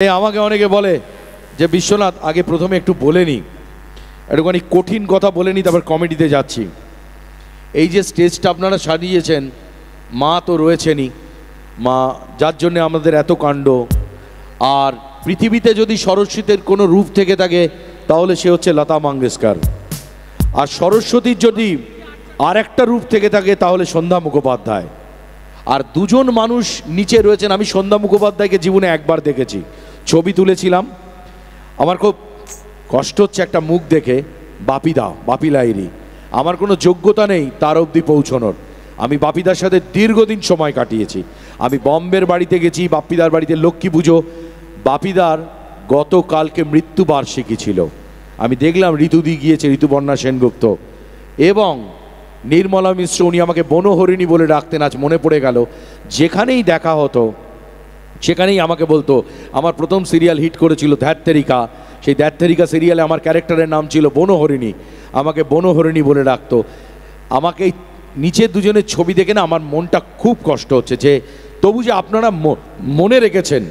আমাকে অনেকে বলে যে বিশ্বনাথ আগে প্রথমে একটু বলে নি, একটুখানি কঠিন কথা বলে নি, তারপর কমেডিতে যাচ্ছি। এই যে স্টেজটা আপনারা সাজিয়েছেন, মা তো রয়েছেনই, মা যার জন্যে আমাদের এত কাণ্ড। আর পৃথিবীতে যদি সরস্বতীর কোনো রূপ থেকে থাকে তাহলে সে হচ্ছে লতা মঙ্গেশকর। আর সরস্বতীর যদি আর একটা রূপ থেকে থাকে তাহলে সন্ধ্যা মুখোপাধ্যায়। আর দুজন মানুষ নিচে রয়েছেন, আমি সন্ধ্যা মুখোপাধ্যায়কে জীবনে একবার দেখেছি, ছবি তুলেছিলাম। আমার খুব কষ্ট হচ্ছে একটা মুখ দেখে, বাপি লাহিড়ী। আমার কোনো যোগ্যতা নেই তার অবধি পৌঁছানোর। আমি বাপিদার সাথে দীর্ঘদিন সময় কাটিয়েছি। আমি বম্বের বাড়িতে গেছি, বাপিদার বাড়িতে লক্ষ্মী পুজো। বাপিদার গতকালকে মৃত্যুবার্ষিকী ছিল। আমি দেখলাম ঋতুদি গিয়েছে, ঋতুপর্ণা সেনগুপ্ত এবং নির্মলা মিশ্র, উনি আমাকে বনহরিণী বলে ডাকতেন, আজ মনে পড়ে গেল। যেখানেই দেখা হতো সেখানেই আমাকে বলতো, আমার প্রথম সিরিয়াল হিট করেছিল ধ্যাত্তেরিকা, সেই ধ্যাত্তেরিকা সিরিয়ালে আমার ক্যারেক্টারের নাম ছিল বনহরিণী, আমাকে বনহরিণী বলে ডাকতো। আমাকে এই নিচের দুজনের ছবি দেখে না আমার মনটা খুব কষ্ট হচ্ছে, যে তবু যে আপনারা মনে রেখেছেন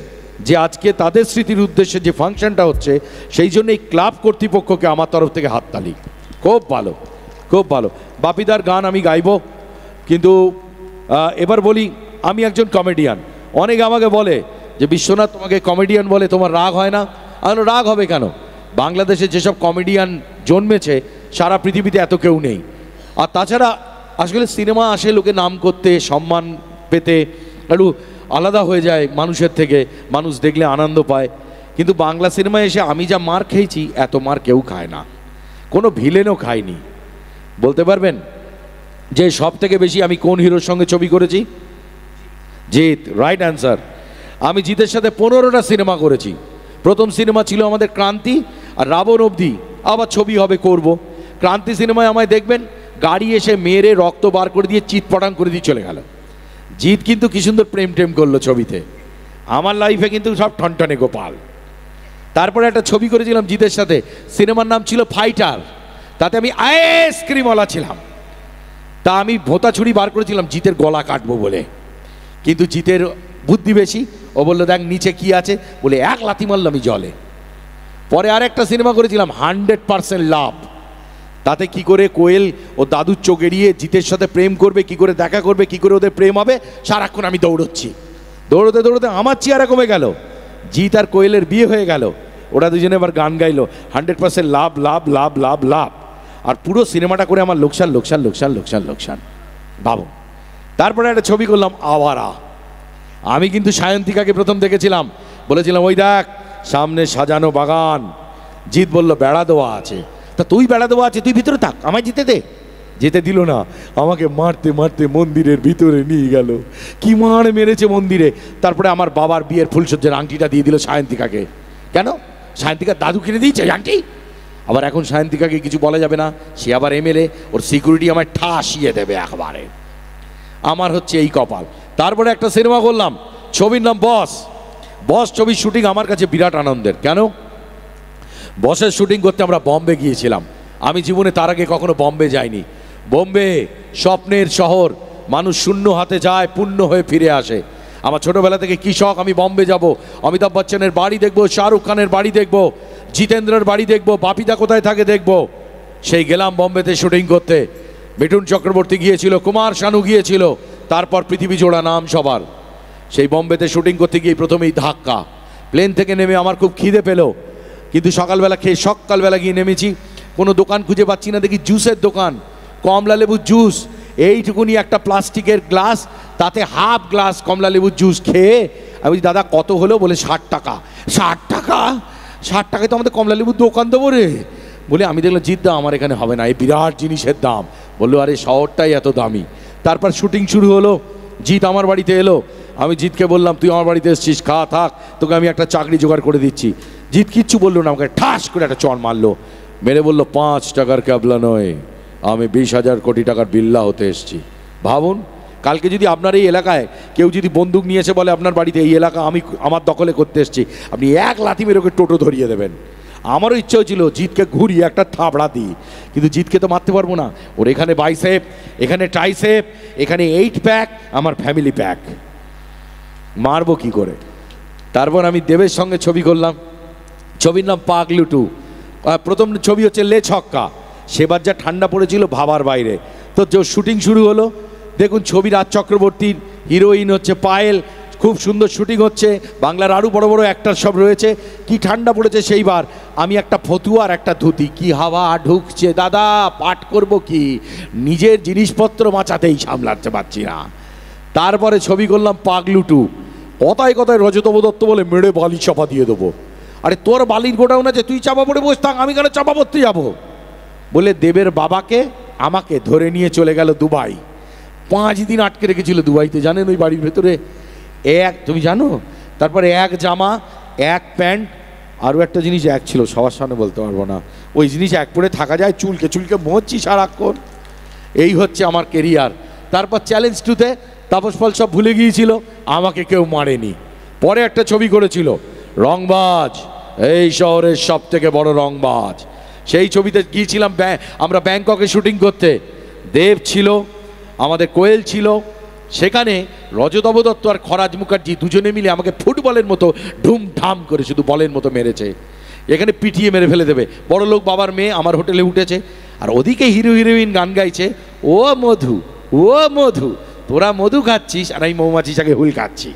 যে আজকে তাদের স্মৃতির উদ্দেশ্যে যে ফাংশনটা হচ্ছে, সেই জন্য এই ক্লাব কর্তৃপক্ষকে আমার তরফ থেকে হাততালি। খুব ভালো, খুব ভালো। বাপিদার গান আমি গাইব, কিন্তু এবার বলি আমি একজন কমেডিয়ান। অনেকে আমাকে বলে যে বিশ্বনাথ তোমাকে কমেডিয়ান বলে, তোমার রাগ হয় না? আর রাগ হবে কেন? বাংলাদেশে যেসব কমেডিয়ান জন্মেছে সারা পৃথিবীতে এত কেউ নেই। আর তাছাড়া আসলে সিনেমা আসে লোকে নাম করতে, সম্মান পেতে, একটু আলাদা হয়ে যায় মানুষের থেকে, মানুষ দেখলে আনন্দ পায়। কিন্তু বাংলা সিনেমায় এসে আমি যা মার খেয়েছি এত মার কেউ খায় না, কোনো ভিলেনও খায়নি। বলতে পারবেন যে সব থেকে বেশি আমি কোন হিরোর সঙ্গে ছবি করেছি? Jeet, right answer. আমি জিতের সাথে 15টা সিনেমা করেছি। প্রথম সিনেমা ছিল আমাদের ক্রান্তি, আর রাবণ অবধি আবার ছবি হবে করব। ক্রান্তি সিনেমায় আমায় দেখবেন গাড়ি এসে মেরে রক্ত বার করে দিয়ে চিৎপটাং করে দিয়ে চলে গেল। জিৎ কিন্তু কি সুন্দর প্রেম টেম করলো ছবিতে। আমার লাইফে কিন্তু সব ঠনঠনে গোপাল। তারপরে একটা ছবি করেছিলাম জিতের সাথে, সিনেমার নাম ছিল ফাইটার, তাতে আমি আইসক্রিমওয়ালা ছিলাম। তা আমি ভোঁতা ছুরি বার করেছিলাম জিতের গলা কাটবো বলে, কিন্তু জিতের বুদ্ধি বেশি, ও বললো দেখ নিচে কি আছে, বলে এক লাথি মারলাম আমি জলে। পরে আর একটা সিনেমা করেছিলাম 100% লাভ, তাতে কি করে কোয়েল ও দাদুর চোখ এড়িয়ে জিতের সাথে প্রেম করবে, কি করে দেখা করবে, কি করে ওদের প্রেম হবে, সারাক্ষণ আমি দৌড়চ্ছি। দৌড়তে দৌড়তে আমার চেহারা কমে গেল, জিত আর কোয়েলের বিয়ে হয়ে গেল। ওরা দুজনে এবার গান গাইলো 100% লাভ লাভ লাভ লাভ লাভ। আর পুরো সিনেমাটা করে আমার লোকসান লোকসান লোকসান লোকসান লোকসান ভাবো। তারপরে একটা ছবি করলাম আওয়ারা। আমি কিন্তু সায়ন্তিকাকে প্রথম দেখেছিলাম, বলেছিলাম ওই দেখ সামনে সাজানো বাগান। জিৎ বলল বেড়া দেওয়া আছে। তা তুই বেড়া দেওয়া আছে, তুই ভিতরে থাক, আমায় যেতে দে। যেতে দিল না, আমাকে মারতে মারতে মন্দিরের ভিতরে নিয়ে গেল। কি মার মেরেছে মন্দিরে। তারপরে আমার বাবার বিয়ের ফুলসজ্জার আংটিটা দিয়ে দিল সায়ন্তিকাকে। কেন? সায়ন্তিকার দাদু কিনে দিয়েছে আংটি। আবার এখন সায়ন্তিকাকে কিছু বলা যাবে না, সে আবার এমএলএ, ওর সিকিউরিটি আমায় ঠাসিয়ে দেবে একবারে। আমার হচ্ছে এই কপাল। তারপরে একটা সিনেমা করলাম, ছবির নাম বস। বস ছবির শুটিং আমার কাছে বিরাট আনন্দের। কেন? বসের শুটিং করতে আমরা বম্বে গিয়েছিলাম। আমি জীবনে তার আগে কখনো বম্বে যাইনি। বোম্বে স্বপ্নের শহর, মানুষ শূন্য হাতে যায়, পূর্ণ হয়ে ফিরে আসে। আমার ছোটবেলা থেকে কি শখ, আমি বম্বে যাব, অমিতাভ বচ্চনের বাড়ি দেখবো, শাহরুখ খানের বাড়ি দেখবো, জিতেন্দ্রের বাড়ি দেখবো, বাপিদা কোথায় থাকে দেখবো। সেই গেলাম বম্বেতে শুটিং করতে। মিঠুন চক্রবর্তী গিয়েছিল, কুমার শানু গিয়েছিল, তারপর পৃথিবী জোড়া নাম সবার। সেই বম্বেতে শুটিং করতে গিয়ে প্রথমেই ধাক্কা। প্লেন থেকে নেমে আমার খুব খিদে পেলো, কিন্তু সকালবেলা গিয়ে নেমেছি, কোনো দোকান খুঁজে পাচ্ছি না। দেখি জুসের দোকান, কমলা লেবুর জুস, এইটুকুনি একটা প্লাস্টিকের গ্লাস, তাতে হাফ গ্লাস কমলা লেবুর জুস খেয়ে আমি বলছি দাদা কত হলো? বলে 60 টাকা। 60 টাকা? 60 টাকায় তো আমাদের কমলা লেবুর দোকান দেবো রে। বলে আমি দেখলাম জিৎ দা আমার এখানে হবে না, এই বিরাট জিনিসের দাম। বললো আরে শহরটাই এত দামি। তারপর শুটিং শুরু হলো, জিৎ আমার বাড়িতে এলো। আমি জিৎকে বললাম তুই আমার বাড়িতে এসছিস, খা থাক, তোকে আমি একটা চাকরি জোগাড় করে দিচ্ছি। জিৎ কিচ্ছু বললো না, আমাকে ঠাস করে একটা চড় মারলো, মেরে বললো 5 টাকার ক্যাবলা নয়, আমি 20,000 কোটি টাকার বিল্লা হতে এসছি। ভাবুন, কালকে যদি আপনার এই এলাকায় কেউ যদি বন্দুক নিয়ে এসে বলে আপনার বাড়িতে এই এলাকা আমি আমার দখলে করতে এসছি, আপনি এক লাথি মেরে ওকে টোটো ধরিয়ে দেবেন। আমারও ইচ্ছা হয়েছিল জিৎকে ঘুরিয়ে একটা থাবড়া দিই, কিন্তু জিৎকে তো মারতে পারবো না। ওর এখানে বাইসেপ, এখানে ট্রাইসেপ, এখানে 8 প্যাক, আমার ফ্যামিলি প্যাক, মারবো কি করে? তারপর আমি দেবের সঙ্গে ছবি করলাম, ছবির নাম পাগলু 2। প্রথম ছবি হচ্ছে লে ছক্কা। সেবার যা ঠান্ডা পড়েছিল ভাবার বাইরে। তো শুটিং শুরু হলো, দেখুন ছবি রাজ চক্রবর্তীর, হিরোইন হচ্ছে পায়েল, খুব সুন্দর শুটিং হচ্ছে, বাংলার আরও বড় বড় অ্যাক্টর সব রয়েছে। কি ঠান্ডা পড়েছে সেইবার, আমি একটা ফতুয়া আর একটা ধুতি, কি হাওয়া ঢুকছে দাদা, পাঠ করব কি, নিজের জিনিসপত্র মাচাতেই সামলাতে পারছি না। তারপরে ছবি করলাম পাগলু 2। কথায় কথায় রজতব দত্ত বলে মেরে বালি চাপা দিয়ে দেবো। আরে তোর বালির গোডাউন আছে, তুই চাপা পড়ে বসে থাক, আমি কেন চাপা পড়তে যাবো বলে দেবের বাবাকে আমাকে ধরে নিয়ে চলে গেল দুবাই। 5 দিন আটকে রেখেছিল দুবাইতে, জানেন ওই বাড়ির ভেতরে। তুমি জানো, তারপরে এক জামা, এক প্যান্ট, আরও একটা জিনিস এক ছিল, সবার সামনে বলতে পারবো না, ওই জিনিস এক পরে থাকা যায়, চুলকে চুলকে মোচ্ছি সারাক্ষণ। এই হচ্ছে আমার কেরিয়ার। তারপর চ্যালেঞ্জ 2তে তাপস পাল সব ভুলে গিয়েছিল, আমাকে কেউ মারেনি। পরে একটা ছবি করেছিল রংবাজ, এই শহরের সব থেকে বড় রংবাজ। সেই ছবিতে গিয়েছিলাম আমরা ব্যাংককে শুটিং করতে। দেব ছিল, আমাদের কোয়েল ছিল, সেখানে রজতব দত্ত আর খরাজ মুখার্জি দুজনে মিলে আমাকে ফুটবলের মতো ঢুমঢাম করে শুধু বলের মতো মেরেছে। এখানে পিটিয়ে মেরে ফেলে দেবে। বড় লোক বাবার মেয়ে আমার হোটেলে উঠেছে, আর ওদিকে হিরো হিরোইন গান গাইছে, ও মধু ও মধু, তোরা মধু খাচ্ছিস আর আমি মৌমাছি শাকে হুল খাচ্ছি।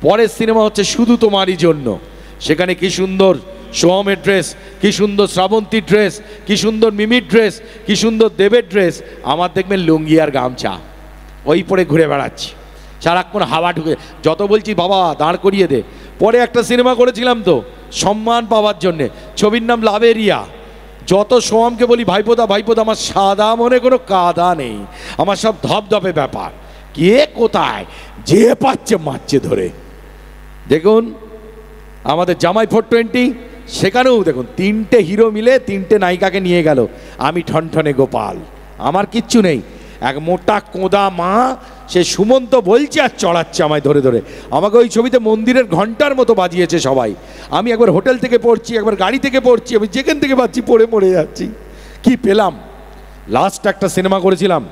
পরের সিনেমা হচ্ছে শুধু তোমারই জন্য। সেখানে কি সুন্দর সোহমের ড্রেস, কি সুন্দর শ্রাবন্তীর ড্রেস, কি সুন্দর মিমির ড্রেস, কি সুন্দর দেবের ড্রেস। আমার দেখবেন লুঙ্গি আর গামছা, ওই পরে ঘুরে বেড়াচ্ছি সারাক্ষণ, হাওয়া ঢুকে। যত বলছি বাবা দাঁড় করিয়ে দে। পরে একটা সিনেমা করেছিলাম তো সম্মান পাওয়ার জন্যে, ছবির নাম লাভেরিয়া। যত সোহমকে বলি ভাইপোদা ভাইপোদা, আমার সাদা মনে কোনো কাদা নেই, আমার সব ধপধপে ব্যাপার। কে কোথায় যে পাচ্ছে মারছে ধরে। দেখুন আমাদের জামাই 420, সেখানেও দেখুন 3টে হিরো মিলে 3টে নায়িকাকে নিয়ে গেল, আমি ঠনঠনে গোপাল, আমার কিচ্ছু নেই। এক মোটা কোঁদা মা, সে সুমন্ত বলছে আর চড়াচ্ছে আমায় ধরে ধরে। আমাকে ওই ছবিতে মন্দিরের ঘন্টার মতো বাজিয়েছে সবাই। আমি একবার হোটেল থেকে পড়ছি, একবার গাড়ি থেকে পড়ছি, আমি যেখান থেকে পাচ্ছি পড়ে মরে যাচ্ছি। কি পেলাম। লাস্ট একটা সিনেমা করেছিলাম,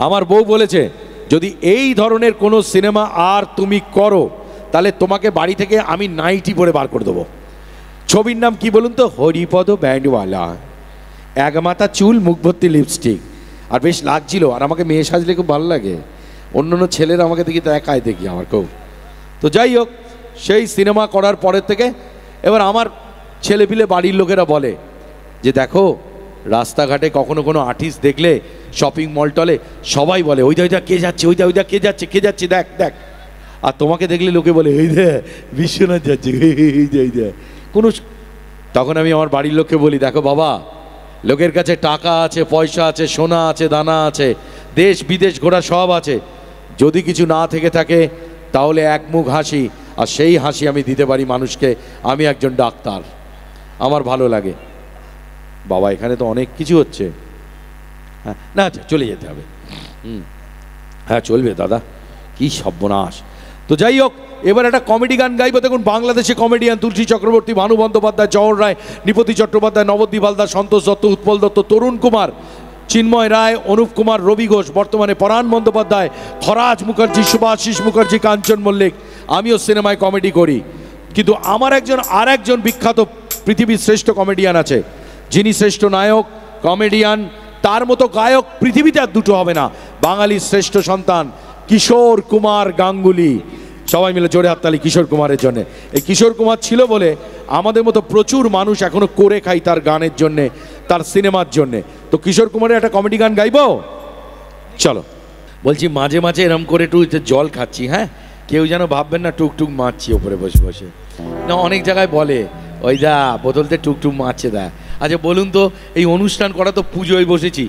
আমার বউ বলেছে যদি এই ধরনের কোনো সিনেমা আর তুমি করো তাহলে তোমাকে বাড়ি থেকে আমি নাইটি পরে বার করে দেবো। ছবির নাম কি বলুন তো, হরিপদ ব্যান্ডওয়ালা। এক মাথা চুল, মুখ ভর্তি লিপস্টিক, আর বেশ লাগছিল। আর আমাকে মেয়ে সাজলে খুব ভালো লাগে, অন্য অন্য ছেলেরা আমাকে দেখি তো একাই দেখি আমার খুব। তো যাই হোক, সেই সিনেমা করার পরের থেকে এবার আমার ছেলেপিলে বাড়ির লোকেরা বলে যে দেখো রাস্তাঘাটে কখনো কোনো আর্টিস্ট দেখলে, শপিং মল টলে সবাই বলে ওইটা ওইটা কে যাচ্ছে, ওইটা ওইটা কে যাচ্ছে কে যাচ্ছে দেখ দেখ। আর তোমাকে দেখলে লোকে বলে এই দে বিশ্বনাথ যাচ্ছে, এই দে কোনো। তখন আমি আমার বাড়ির লোককে বলি দেখো বাবা, লোকের কাছে টাকা আছে, পয়সা আছে, সোনা আছে, দানা আছে, দেশ বিদেশ ঘোরা সব আছে, যদি কিছু না থেকে থাকে তাহলে এক মুখ হাসি, আর সেই হাসি আমি দিতে পারি মানুষকে। আমি একজন ডাক্তার, আমার ভালো লাগে। বাবা এখানে তো অনেক কিছু হচ্ছে, হ্যাঁ না আচ্ছা চলে যেতে হবে। হ্যাঁ চলবে দাদা, কি সর্বনাশ। তো যাই হোক, এবার একটা কমেডি গান গাইবো। দেখুন বাংলাদেশে কমেডিয়ান তুলসী চক্রবর্তী, ভানু বন্দ্যোপাধ্যায়, জওহর রায়, নিপতি চট্টোপাধ্যায়, নবদ্বীপ হালদার, সন্তোষ দত্ত, উৎপল দত্ত, তরুণ কুমার, চিন্ময় রায়, অনুপ কুমার, রবি ঘোষ, বর্তমানে পরাণ বন্দ্যোপাধ্যায়, খরাজ মুখার্জি, শুভাশিস মুখার্জি, কাঞ্চন মল্লিক। আমিও সিনেমায় কমেডি করি, কিন্তু আমার আর একজন বিখ্যাত পৃথিবীর শ্রেষ্ঠ কমেডিয়ান আছে, যিনি শ্রেষ্ঠ নায়ক, কমেডিয়ান, তার মতো গায়ক পৃথিবীতে আর দুটো হবে না। বাঙালির শ্রেষ্ঠ সন্তান কিশোর কুমার গাঙ্গুলি। সবাই মিলে জোরে হাততালি কিশোর কুমারের জন্য। এই কিশোর কুমার ছিল বলে আমাদের মতো প্রচুর মানুষ এখনো করে খাই তার গানের জন্যে, তার সিনেমার জন্যে। তো কিশোর কুমারের একটা কমেডি গান গাইবো, চলো। বলছি মাঝে মাঝে এরম করে একটু জল খাচ্ছি, হ্যাঁ কেউ যেন ভাববেন না টুকটুক মারছি ওপরে বসে বসে। না অনেক জায়গায় বলে ওই দা বোতলতে টুকটুক মারছে দা। আচ্ছা বলুন তো, এই অনুষ্ঠান করা তো পুজোয় বসেছি,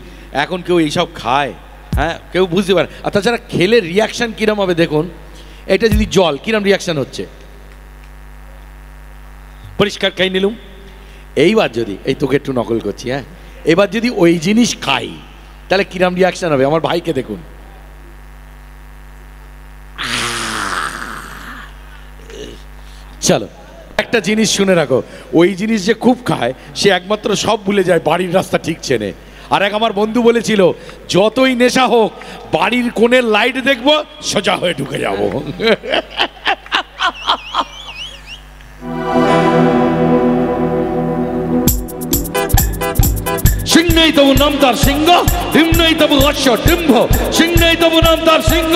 এখন কেউ এইসব খায়? হ্যাঁ কেউ বুঝতে পারে। আর তাছাড়া খেলে রিয়াকশান কিরম হবে দেখুন। এটা যদি জল, কিরম রিয়াকশান হচ্ছে, পরিষ্কার খাই নিলুম। এইবার যদি, এই তোকে একটু নকল করছি, হ্যাঁ এবার যদি ওই জিনিস খাই তাহলে কিরম রিয়াকশান হবে। আমার ভাইকে দেখুন, চলো একটা জিনিস শুনে রাখো, ওই জিনিস যে খুব খায় সে একমাত্র সব ভুলে যায়, বাড়ির রাস্তা ঠিক চেনে। আর এক আমার বন্ধু বলেছিল যতই নেশা হোক বাড়ির কোণের লাইট দেখবো সোজা হয়ে ঢুকে যাবো। তবু নাম তার সিংহ, ডিম নেই তবু অশ্ব ডিম্ভ, সিং নেই তবু নাম তার সিংহ।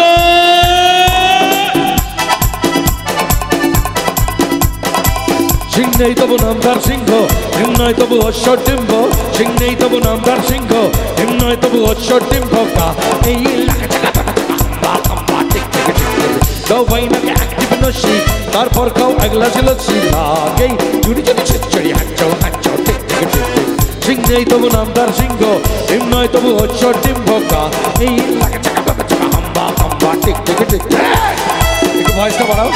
সিং নেই তবু নাম তার সিংহ, ডিম নয় তবু অশ্ব ডিম্ভ, সিং নেই তবু নাম তার সিংহ, ডিম নয় তবু অশ্ব ডিম্ভ। কা এই দাও ভাইনাকে অ্যাক্টিভ নসি, তারপর খাও এক গ্লাস লস্যি, আগেই চুরি চুরি ছিচড়ি হাঁচাও হাঁচাও টিক টিক টিক টিক। সিং নেই তবু নাম তার সিংহ, ডিম নয় তবু অশ্ব ডিম্ভ। কা এই লাগা চাকা বাবা চাকা হাম্বা হাম্বা টিক টিক টিক। একটু ভয়েসটা বাড়াও।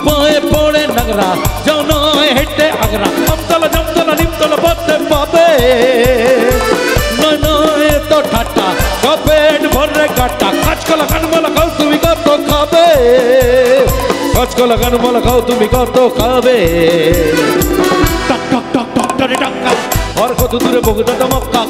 পায়ে পড়ে নাগরা যাও নয় হেঁটে আগ্রা, আমতলা জামতলা নিমতলা পথে পাবে, নয় নয় তো ঠাট্টা কপেট ভরে কাটা। কাঁচকলা কানমালা খাও তুমি কত খাবে, কাঁচকলা কানমালা খাও তুমি কত খাবে। টক টক টক টক টরে টক্কা আর কত দূরে বগুড়া দমক্কা।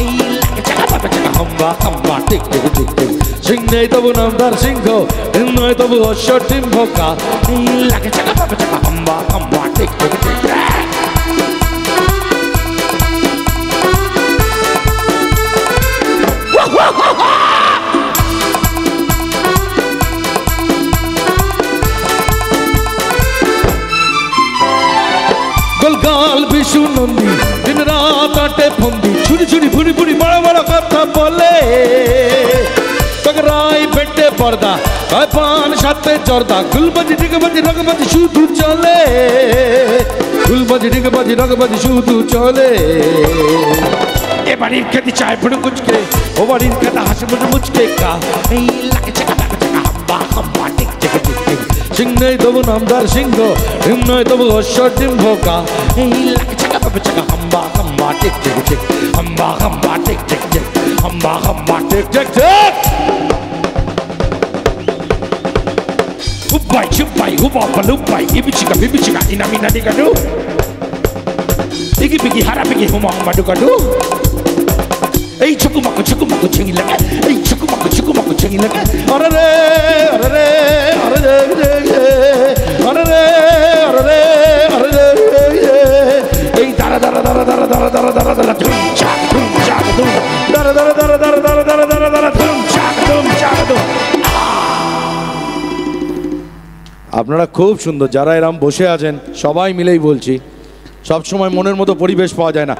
এই লাগে চাকা বাবা চাকা হাম্বা হাম্বা টিক টিক টিক টিক। সিং নেই তবু নাম তার সিংহ, ডিম নয় তবু অশ্ব ডিম্ভ। কা এই লাগে চাকা বাবা চাকা হাম্বা হাম্বা টিক টিক টিক। গোলগাল বিশু নন্দী দিন রাত আটে ফন্দি, ছুরি ছুরি ফুরি ফুরি বড় বড় কথা বলে। টকরাই বেটে পর্দা হয় পান সাথে জর্দা, গুলবাজি ডিগবাজি রগবাজি শুধু চলে, গুলবাজি ডিগবাজি রগবাজি শুধু চলে। এ বাড়ির খেতে চায় ফুড়ে কুচকে, ও বাড়ির খেতে হাসি মুড়ে মুচকে। কা এই লাগে চাকা বাবা চাকা হাম্বা হাম্বা টিক টিক টিক টিক। সিং নেই তবু নাম তার সিংহ, ডিম নয় তবু অশ্ব ডিম্ভ। কা এই লাগে চাকা বাবা চাকা হাম্বা হাম্বা টিক টিক টিক, হাম্বা হাম্বা টিক টিক টিক, হাম্বা হাম্বা টিক টিক টিক। Ubai chubai huba palubai ibichika bibichika inamina digadu, igi bigi hara bigi humang madugadu. Ei chukumaku chingilaga, ei chukumaku chingilaga. Arare arare arare arare arare arare. Ei dara dara dara dara dara dara dara dara dum chak dum dara dara dara dara dara dara dara dara dum chak dum. আপনারা খুব সুন্দর, যারা এরম বসে আছেন সবাই মিলেই বলছি, সব সময় মনের মতো পরিবেশ পাওয়া যায় না।